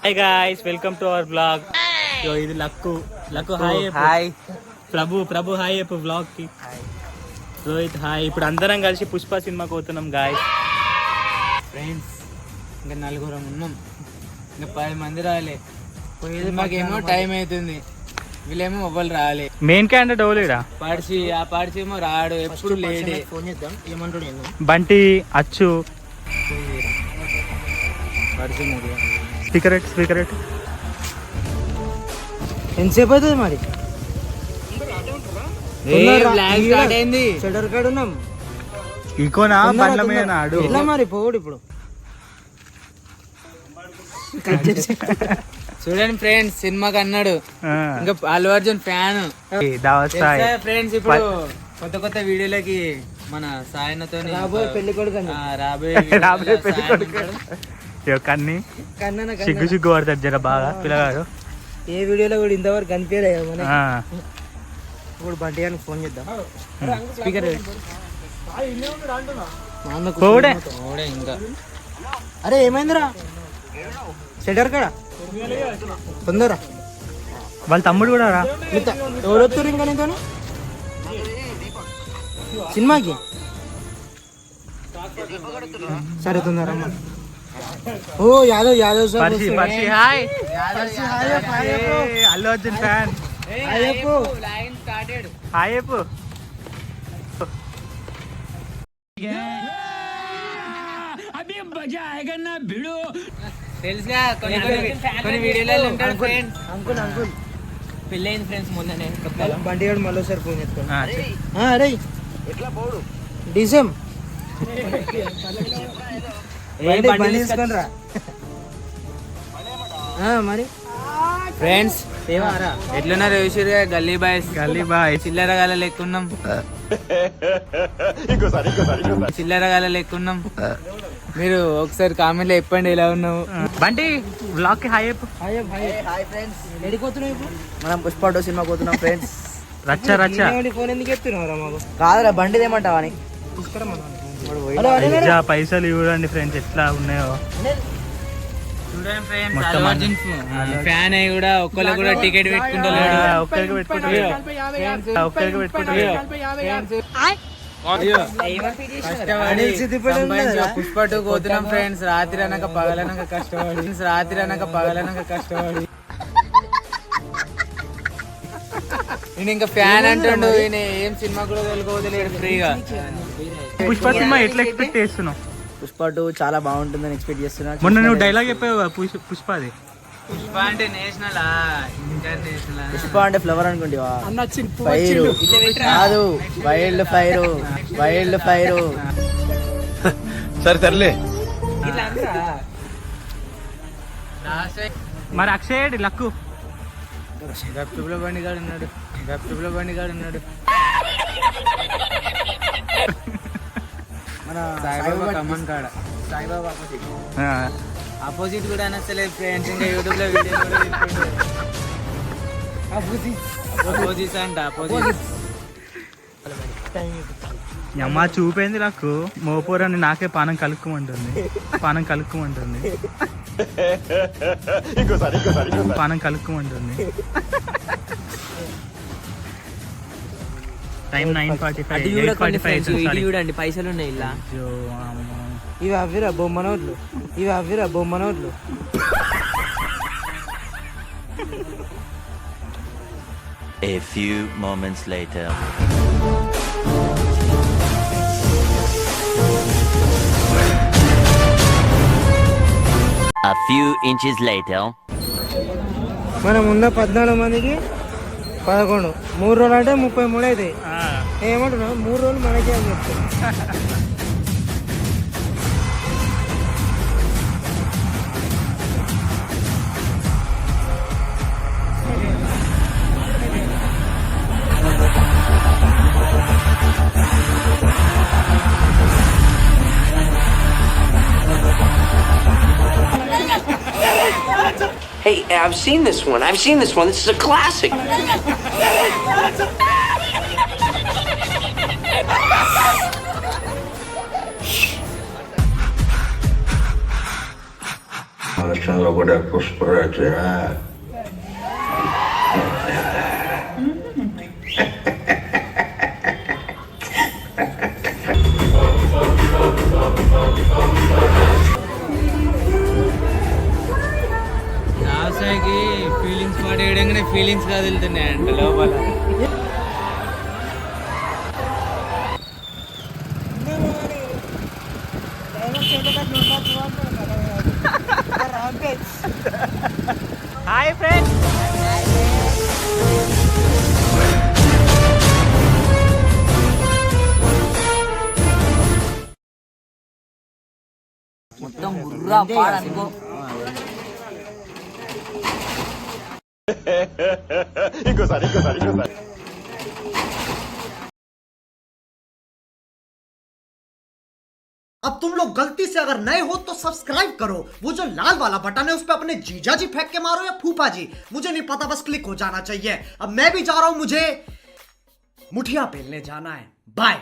Hi guys, welcome to our blog. ఇది luck hi. ప్రభు hi చెప్పు blog కి. Rohit hi. ఇప్పుడు అందరం కలిసి పుష్ప సినిమాకి పోతున్నాం గాయ్స్. ఫ్రెండ్స్ ఇంకా నలుగురం ఉన్నాం, ఇంకా 10 మంది రాలే. సినిమాకేమో టైం అవుతుంది, వీళ్ళేమో ఎవ్వరు రాలే. Main candidate ఎవలేడా? పాడిచి ఏమో రాడు, ఎప్పుడు లేడే. ఫోన్ చేద్దాం, ఏమంటాడు? బంటి అచ్చు స్పీకర్ ఎంతసేపు అవుతుంది మరి? షటర్ కాడ ఉన్నాం. ఇకోనా బండ్ల మీద నాడు ఎట్లా మరి పోడు ఇప్పుడు? చూడండి ఫ్రెండ్స్, సినిమాకి అన్నాడు ఇంకా అల్లు అర్జున్ ఫ్యాన్. ఫ్రెండ్స్ ఇప్పుడు కొత్త వీడియోలకి మన సాయనతో రాబోయే పెళ్లి కొడుకు కన్నీ సిగ్గు పడతాడు జర బాగా పిల్లగాడు. ఏ వీడియోలో కూడా ఇంతవరకు కనిపించలేదు మన. ఇప్పుడు బంటి గారికి ఫోన్ చేద్దాం. స్పీకర్ ఇంకా. అరే ఏమైందిరా? షటర్ కాడ తొందరరా. వాళ్ళ తమ్ముడు కూడా రా. ఎవడొస్తారు ఇంకా నీతో సినిమాకి? సరే తొందరమ్మా. Oh Yadav sir. Hi. Allu Arjun fan. Hi చెప్పు. తెలుసుగా కొన్ని వీడియోలలో ఉంటాడు ఫ్రెండ్స్. అంకుల్ పెళ్ళైంది ఫ్రెండ్స్ మొన్ననే. బండి గారు మళ్ళీసారి ఫోన్ చేస్తాను. అరే ఎట్లా పోడు డిసెం బండి తీసుకొని రా మరి. ఫ్రెండ్స్ ఎట్లున్నారు? చూసిరుగా గల్లీ బాయ్స్ చిల్లర గాల లెక్కున్నాం. మీరు ఒకసారి కామెంట్ లో చెప్పండి ఎలా ఉన్నావు. బంటి బ్లాగ్ కి హాయ్ చెప్పు. హాయ్ ఫ్రెండ్స్, ఎడిపోతున్నావు ఇప్పుడు? మనం పుష్ప 2 సినిమా పోతున్నాం ఫ్రెండ్స్. రచ్చ ఫోన్ ఎందుకు చెప్తున్నావు మాకు? కాదురా బండి ఏమంటావా అని. పైసలు ఇవ్వండి ఫ్రెండ్స్, ఎట్లా ఉన్నాయో చూడండి ఫ్రెండ్స్. అల్లు అర్జున్ ఫ్యాన్ అయ్యి కూడా ఒక్కరికి కూడా టికెట్ పెట్టుకుంటలేడు. పుష్ప 2 పోతున్నాం ఫ్రెండ్స్. రాత్రి అనక పగలనక కష్టపడి నేను ఇంకా ఫ్యాన్ అంటుండు. ఈయన ఏం సినిమా కూడా తెలుసుకోవద్దులేడు ఫ్రీగా. పుష్ప సినిమా ఎట్లా ఎక్స్పెక్ట్ చేస్తున్నావు? పుష్ప 2 చాలా బాగుంటుందని ఎక్స్పెక్ట్ చేస్తున్నా. మొన్న నువ్వు డైలాగ్ చెప్పావు పుష్పది. పుష్ప అంటే నేషనల్, ఇంటర్నేషనల్. పుష్ప అంటే ఫ్లవర్ అనుకుంటా కాదు, వైల్డ్ ఫైర్. సర్లే. మరి అక్షయ్ లక్కు గప్చుపుల బండిగాడు ఉన్నాడు. మన సాయిబాబా కమన్ కాడ సాయిబాబా ఆపోజిట్ కూడా అనొస్తలేదు ఫ్రెండ్స్. ఇంకా యూట్యూబ్ లో వీడియో ఆపోజిట్ అమ్మా చూపేంది నాకు మోపోరని నాకే పానం కలుక్కుమంటుంది. టైం 9:45. చూడండి పైసలు ఉన్నాయి ఇలా. ఇవి అవ్విరా బొమ్మ నోట్లు. A few moments later. A few inches later. మనం ఉన్న 14 మందికి 11, 3 రోజులు అంటే 33 అవుతాయి. ఏమంటున్నావు? 3 రోజులు మనకే అని చెప్తాను. Hey, I've seen this one. This is a classic. ఆలోచనలో కూడా పుష్పరాజు రాసాకి ఫీలింగ్స్ పాడేయడంగానే ఫీలింగ్స్ కదులుతున్నాయి అంట లోపల. Hi friends. మొత్తం బుర్రా పాడనుకో. अब तुम लोग गलती से अगर नए हो तो सब्सक्राइब करो, वो जो लाल वाला बटन है उस पे अपने जीजा जी फेंक के मारो या फूफा जी, मुझे नहीं पता, बस क्लिक हो जाना चाहिए। अब मैं भी जा रहा हूं, मुझे मुठिया पेलने जाना है। बाय।